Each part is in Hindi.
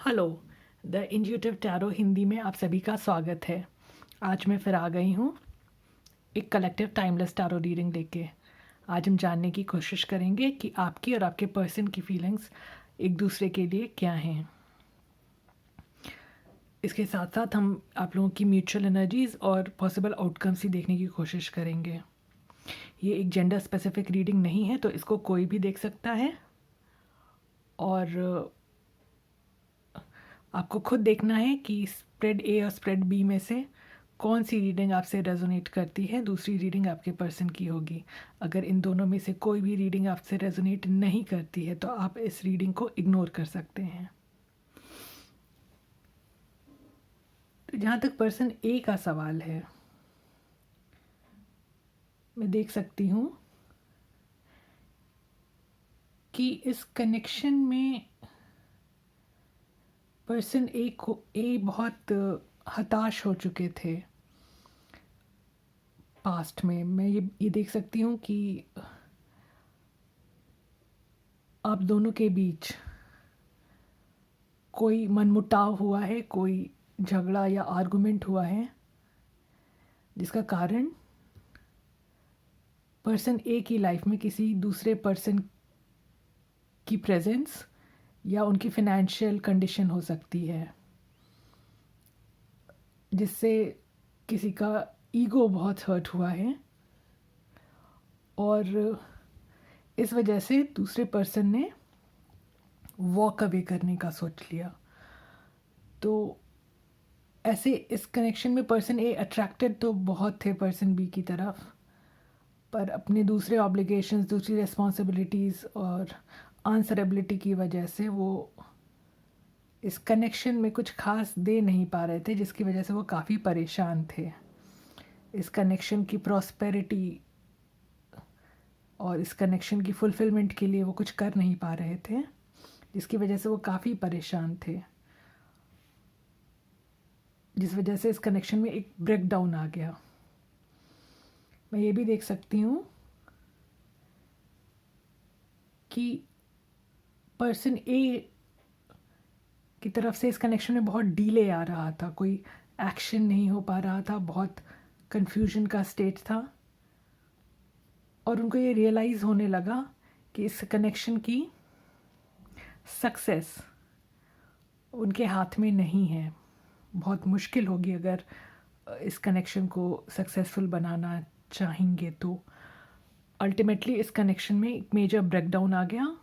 Hello. The intuitive tarot Hindi में आप सभी का स्वागत है। आज मैं फिर आ गई हूँ एक कलेक्टिव टाइमलेस टैरो रीडिंग लेके। आज हम जानने की कोशिश करेंगे कि आपकी और आपके पर्सन की फीलिंग्स एक दूसरे के लिए क्या हैं। इसके साथ साथ हम आप लोगों की म्यूचुअल एनर्जीज और पॉसिबल आउटकम्स ही देखने की कोशिश करेंगे। ये एक जेंडर स्पेसिफिक रीडिंग नहीं है, तो इसको कोई भी देख सकता है और आपको खुद देखना है कि स्प्रेड ए और स्प्रेड बी में से कौन सी रीडिंग आपसे रेजोनेट करती है, दूसरी रीडिंग आपके पर्सन की होगी। अगर इन दोनों में से कोई भी रीडिंग आपसे रेजोनेट नहीं करती है तो आप इस रीडिंग को इग्नोर कर सकते हैं। तो जहाँ तक पर्सन ए का सवाल है, मैं देख सकती हूँ कि इस कनेक्शन में पर्सन ए बहुत हताश हो चुके थे पास्ट में। मैं ये देख सकती हूँ कि आप दोनों के बीच कोई मनमुटाव हुआ है, कोई झगड़ा या आर्गुमेंट हुआ है, जिसका कारण पर्सन ए की लाइफ में किसी दूसरे पर्सन की प्रेजेंस या उनकी फाइनेंशियल कंडीशन हो सकती है, जिससे किसी का ईगो बहुत हर्ट हुआ है और इस वजह से दूसरे पर्सन ने वॉक अवे करने का सोच लिया। तो ऐसे इस कनेक्शन में पर्सन ए अट्रैक्टेड तो बहुत थे पर्सन बी की तरफ, पर अपने दूसरे ऑब्लिगेशंस, दूसरी रिस्पॉन्सिबिलिटीज़ और आंसरेबिलिटी की वजह से वो इस कनेक्शन में कुछ खास दे नहीं पा रहे थे, जिसकी वजह से वो काफ़ी परेशान थे। इस कनेक्शन की प्रॉस्पेरिटी और इस कनेक्शन की फुलफिलमेंट के लिए वो कुछ कर नहीं पा रहे थे, जिसकी वजह से वो काफ़ी परेशान थे, जिस वजह से इस कनेक्शन में एक ब्रेक डाउन आ गया। मैं ये भी देख सकती हूँ कि पर्सन ए की तरफ से इस कनेक्शन में बहुत डीले आ रहा था, कोई एक्शन नहीं हो पा रहा था, बहुत कंफ्यूजन का स्टेट था और उनको ये रियलाइज़ होने लगा कि इस कनेक्शन की सक्सेस उनके हाथ में नहीं है। बहुत मुश्किल होगी अगर इस कनेक्शन को सक्सेसफुल बनाना चाहेंगे तो। अल्टीमेटली इस कनेक्शन में एक मेजर ब्रेकडाउन आ गया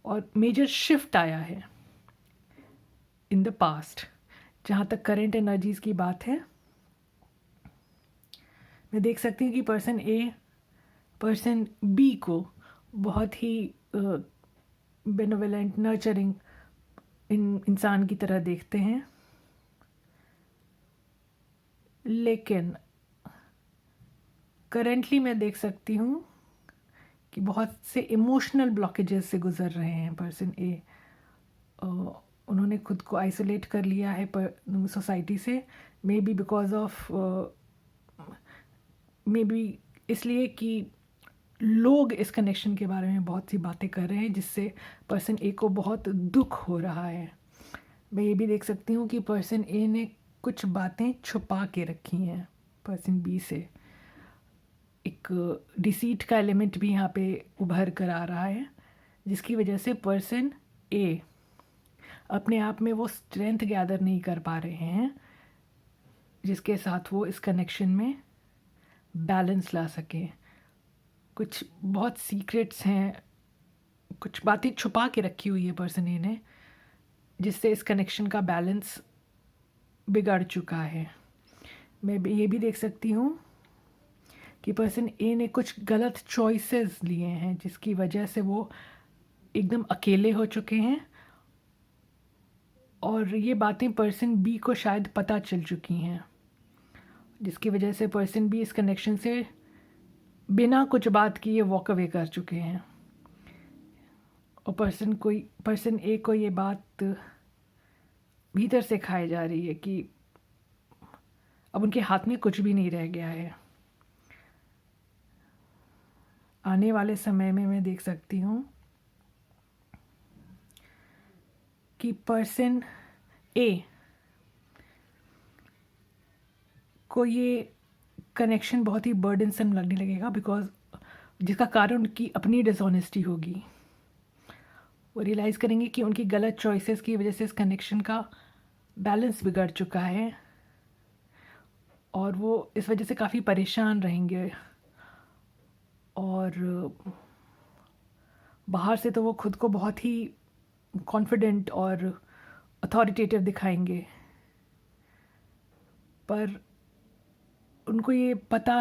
और मेजर शिफ्ट आया है इन द पास्ट। जहाँ तक करेंट एनर्जीज़ की बात है, मैं देख सकती हूँ कि पर्सन ए पर्सन बी को बहुत ही बेनोवेलेंट, नर्चरिंग इंसान की तरह देखते हैं, लेकिन करेंटली मैं देख सकती हूँ कि बहुत से इमोशनल ब्लॉकेजेस से गुज़र रहे हैं पर्सन ए। उन्होंने खुद को आइसोलेट कर लिया है सोसाइटी से, may be because of, may be इसलिए कि लोग इस कनेक्शन के बारे में बहुत सी बातें कर रहे हैं, जिससे पर्सन ए को बहुत दुख हो रहा है। मैं ये भी देख सकती हूँ कि पर्सन ए ने कुछ बातें छुपा के रखी हैं पर्सन बी से। एक डिसीट का एलिमेंट भी यहाँ पे उभर कर आ रहा है, जिसकी वजह से पर्सन ए अपने आप में वो स्ट्रेंथ गैदर नहीं कर पा रहे हैं जिसके साथ वो इस कनेक्शन में बैलेंस ला सकें। कुछ बहुत सीक्रेट्स हैं, कुछ बातें छुपा के रखी हुई है पर्सन ए ने, जिससे इस कनेक्शन का बैलेंस बिगड़ चुका है। मैं ये भी देख सकती हूँ कि पर्सन ए ने कुछ गलत चॉइसेस लिए हैं, जिसकी वजह से वो एकदम अकेले हो चुके हैं और ये बातें पर्सन बी को शायद पता चल चुकी हैं, जिसकी वजह से पर्सन बी इस कनेक्शन से बिना कुछ बात किए वॉक अवे कर चुके हैं। और पर्सन ए को ये बात भीतर से खाई जा रही है कि अब उनके हाथ में कुछ भी नहीं रह गया है। आने वाले समय में मैं देख सकती हूँ कि पर्सन ए को ये कनेक्शन बहुत ही बर्डनसम लगने लगेगा, बिकॉज जिसका कारण उनकी अपनी डिसऑनेस्टी होगी। वो रियलाइज़ करेंगे कि उनकी गलत चॉइसेस की वजह से इस कनेक्शन का बैलेंस बिगड़ चुका है, और वो इस वजह से काफ़ी परेशान रहेंगे। और बाहर से तो वो खुद को बहुत ही कॉन्फिडेंट और अथॉरिटेटिव दिखाएंगे, पर उनको ये पता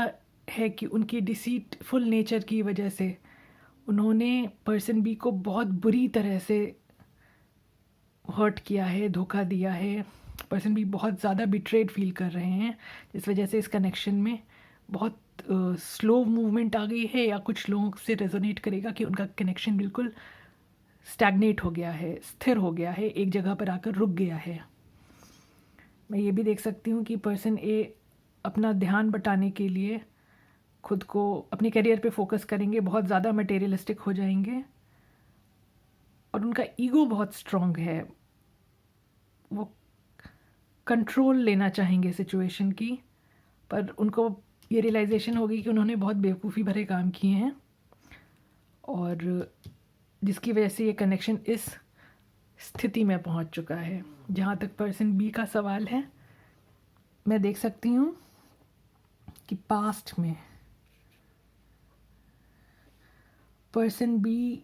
है कि उनकी डिसीटफुल नेचर की वजह से उन्होंने पर्सन बी को बहुत बुरी तरह से हर्ट किया है, धोखा दिया है। पर्सन बी बहुत ज़्यादा बिट्रेड फील कर रहे हैं, जिस वजह से इस कनेक्शन में बहुत स्लो मूवमेंट आ गई है, या कुछ लोगों से रेजोनेट करेगा कि उनका कनेक्शन बिल्कुल स्टैग्नेट हो गया है, स्थिर हो गया है, एक जगह पर आकर रुक गया है। मैं ये भी देख सकती हूँ कि पर्सन ए अपना ध्यान बटाने के लिए खुद को अपने करियर पे फोकस करेंगे, बहुत ज़्यादा मटेरियलिस्टिक हो जाएंगे, और उनका ईगो बहुत स्ट्रॉन्ग है। वो कंट्रोल लेना चाहेंगे सिचुएशन की, पर उनको ये रियलाइजेशन होगी कि उन्होंने बहुत बेवकूफ़ी भरे काम किए हैं, और जिसकी वजह से ये कनेक्शन इस स्थिति में पहुंच चुका है। जहाँ तक पर्सन बी का सवाल है, मैं देख सकती हूँ कि पास्ट में पर्सन बी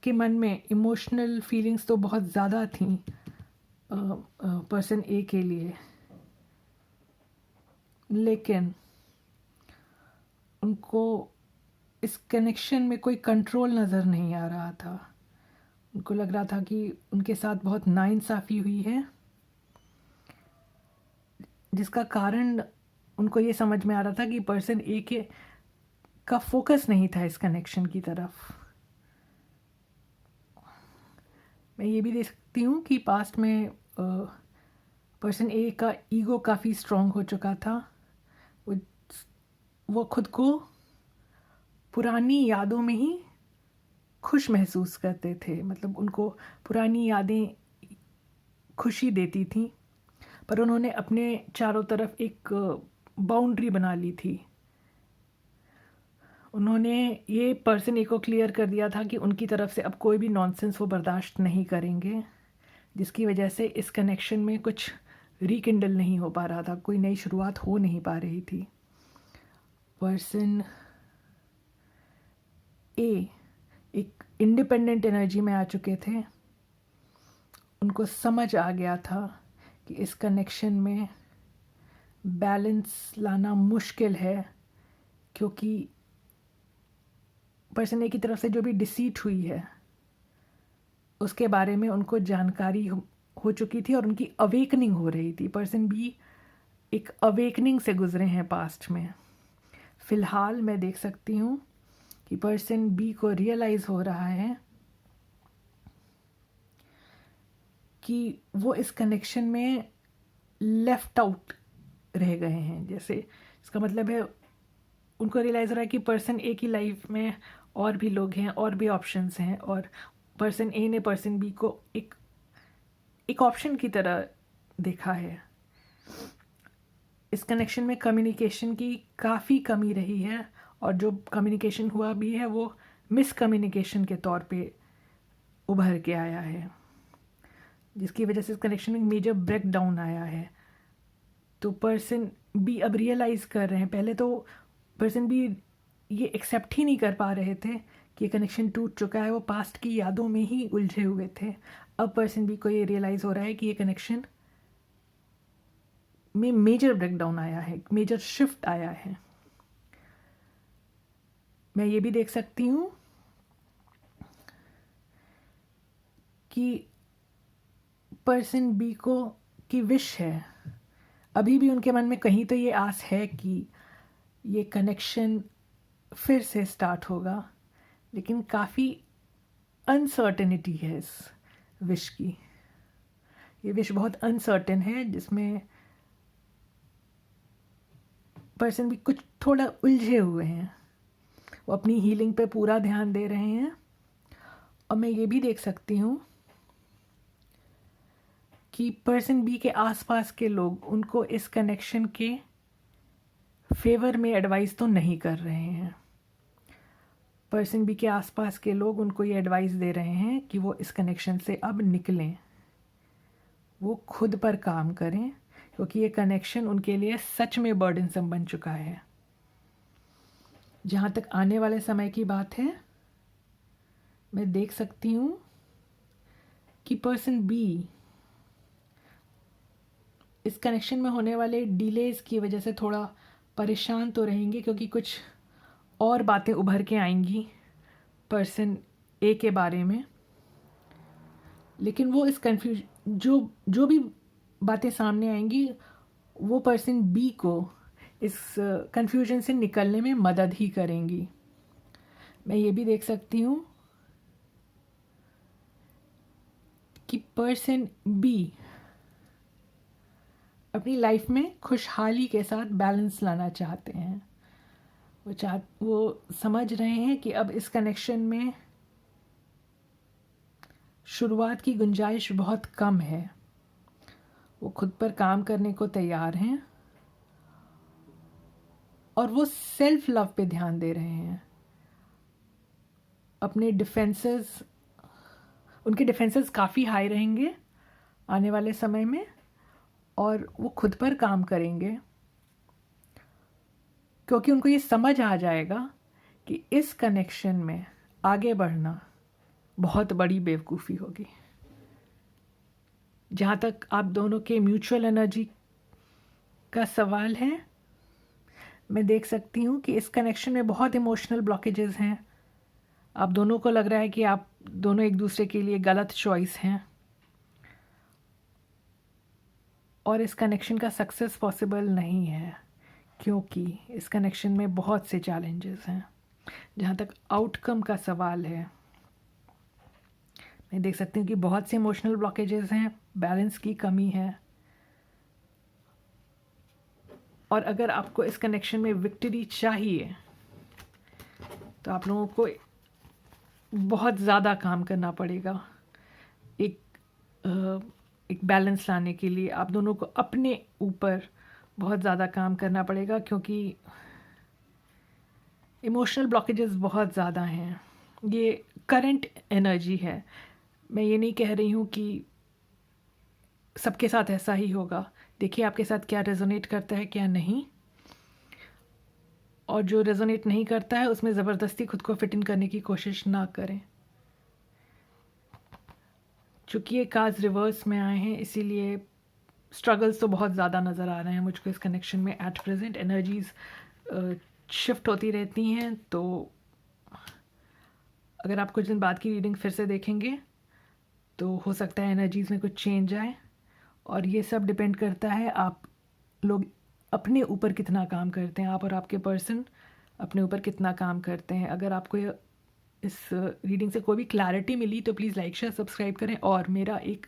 के मन में इमोशनल फीलिंग्स तो बहुत ज़्यादा थी पर्सन ए के लिए, लेकिन उनको इस कनेक्शन में कोई कंट्रोल नज़र नहीं आ रहा था। उनको लग रहा था कि उनके साथ बहुत नाइंसाफ़ी हुई है, जिसका कारण उनको ये समझ में आ रहा था कि पर्सन ए के का फोकस नहीं था इस कनेक्शन की तरफ। मैं ये भी देख सकती हूँ कि पास्ट में पर्सन ए का ईगो काफ़ी स्ट्रॉन्ग हो चुका था। वो खुद को पुरानी यादों में ही खुश महसूस करते थे, मतलब उनको पुरानी यादें खुशी देती थी, पर उन्होंने अपने चारों तरफ एक बाउंड्री बना ली थी। उन्होंने ये पर्सन ए को क्लियर कर दिया था कि उनकी तरफ से अब कोई भी नॉनसेंस वो बर्दाश्त नहीं करेंगे, जिसकी वजह से इस कनेक्शन में कुछ रिकिंडल नहीं हो पा रहा था, कोई नई शुरुआत हो नहीं पा रही थी। पर्सन ए एक इंडिपेंडेंट एनर्जी में आ चुके थे। उनको समझ आ गया था कि इस कनेक्शन में बैलेंस लाना मुश्किल है, क्योंकि पर्सन ए की तरफ से जो भी डिसीट हुई है उसके बारे में उनको जानकारी हो चुकी थी, और उनकी अवेकनिंग हो रही थी। पर्सन बी एक अवेकनिंग से गुजरे हैं पास्ट में। फ़िलहाल मैं देख सकती हूँ कि पर्सन बी को रियलाइज़ हो रहा है कि वो इस कनेक्शन में लेफ्ट आउट रह गए हैं। जैसे इसका मतलब है उनको रियलाइज़ हो रहा है कि पर्सन ए की लाइफ में और भी लोग हैं, और भी ऑप्शंस हैं, और पर्सन ए ने पर्सन बी को एक ऑप्शन की तरह देखा है। इस कनेक्शन में कम्युनिकेशन की काफ़ी कमी रही है, और जो कम्युनिकेशन हुआ भी है वो मिसकम्युनिकेशन के तौर पे उभर के आया है, जिसकी वजह से इस कनेक्शन में मेजर ब्रेक डाउन आया है। तो पर्सन बी अब रियलाइज़ कर रहे हैं। पहले तो पर्सन बी ये एक्सेप्ट ही नहीं कर पा रहे थे कि ये कनेक्शन टूट चुका है, वो पास्ट की यादों में ही उलझे हुए थे। अब पर्सन बी को ये रियलाइज़ हो रहा है कि ये कनेक्शन में मेजर ब्रेकडाउन आया है, मेजर शिफ्ट आया है। मैं ये भी देख सकती हूँ कि पर्सन बी को की विश है, अभी भी उनके मन में कहीं तो ये आस है कि ये कनेक्शन फिर से स्टार्ट होगा, लेकिन काफ़ी अनसर्टेनिटी है इस विश की। ये विश बहुत अनसर्टेन है, जिसमें पर्सन भी कुछ थोड़ा उलझे हुए हैं। वो अपनी हीलिंग पे पूरा ध्यान दे रहे हैं, और मैं ये भी देख सकती हूँ कि पर्सन बी के आसपास के लोग उनको इस कनेक्शन के फेवर में एडवाइस तो नहीं कर रहे हैं। पर्सन बी के आसपास के लोग उनको ये एडवाइस दे रहे हैं कि वो इस कनेक्शन से अब निकलें, वो खुद पर काम करें, क्योंकि ये कनेक्शन उनके लिए सच में बर्डनसम बन चुका है। जहाँ तक आने वाले समय की बात है, मैं देख सकती हूँ कि पर्सन बी इस कनेक्शन में होने वाले डिलेज की वजह से थोड़ा परेशान तो रहेंगे, क्योंकि कुछ और बातें उभर के आएंगी पर्सन ए के बारे में। लेकिन वो इस जो भी बातें सामने आएंगी वो पर्सन बी को इस कन्फ्यूजन से निकलने में मदद ही करेंगी। मैं ये भी देख सकती हूँ कि पर्सन बी अपनी लाइफ में खुशहाली के साथ बैलेंस लाना चाहते हैं। वो समझ रहे हैं कि अब इस कनेक्शन में शुरुआत की गुंजाइश बहुत कम है। वो खुद पर काम करने को तैयार हैं और वो सेल्फ लव पे ध्यान दे रहे हैं। अपने उनके डिफेंसेस काफ़ी हाई रहेंगे आने वाले समय में, और वो खुद पर काम करेंगे, क्योंकि उनको ये समझ आ जाएगा कि इस कनेक्शन में आगे बढ़ना बहुत बड़ी बेवकूफ़ी होगी। जहाँ तक आप दोनों के म्यूचुअल एनर्जी का सवाल है, मैं देख सकती हूँ कि इस कनेक्शन में बहुत इमोशनल ब्लॉकेजेस हैं। आप दोनों को लग रहा है कि आप दोनों एक दूसरे के लिए गलत चॉइस हैं, और इस कनेक्शन का सक्सेस पॉसिबल नहीं है, क्योंकि इस कनेक्शन में बहुत से चैलेंजेस हैं। जहाँ तक आउटकम का सवाल है, मैं देख सकती हूँ कि बहुत से इमोशनल ब्लॉकेजेस हैं, बैलेंस की कमी है, और अगर आपको इस कनेक्शन में विक्ट्री चाहिए तो आप लोगों को बहुत ज़्यादा काम करना पड़ेगा। एक बैलेंस लाने के लिए आप दोनों को अपने ऊपर बहुत ज़्यादा काम करना पड़ेगा, क्योंकि इमोशनल ब्लॉकेजेस बहुत ज़्यादा हैं। ये करंट एनर्जी है। मैं ये नहीं कह रही हूँ कि सबके साथ ऐसा ही होगा। देखिए आपके साथ क्या रेजोनेट करता है, क्या नहीं, और जो रेजोनेट नहीं करता है उसमें ज़बरदस्ती खुद को फिट इन करने की कोशिश ना करें। चूँकि ये कार्ड्स रिवर्स में आए हैं, इसीलिए स्ट्रगल्स तो बहुत ज़्यादा नज़र आ रहे हैं मुझको इस कनेक्शन में। एट प्रेजेंट एनर्जीज़ शिफ्ट होती रहती हैं, तो अगर आप कुछ दिन बाद की रीडिंग फिर से देखेंगे तो हो सकता है एनर्जीज़ में कुछ चेंज आए, और ये सब डिपेंड करता है आप लोग अपने ऊपर कितना काम करते हैं। आप और आपके पर्सन अपने ऊपर कितना काम करते हैं। अगर आपको इस रीडिंग से कोई भी क्लैरिटी मिली तो प्लीज़ लाइक शेयर सब्सक्राइब करें। और मेरा एक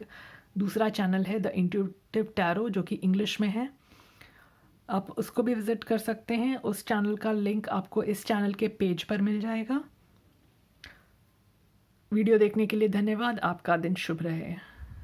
दूसरा चैनल है द इंट्यूटिव टैरो, जो कि इंग्लिश में है, आप उसको भी विज़िट कर सकते हैं। उस चैनल का लिंक आपको इस चैनल के पेज पर मिल जाएगा। वीडियो देखने के लिए धन्यवाद। आपका दिन शुभ रहे।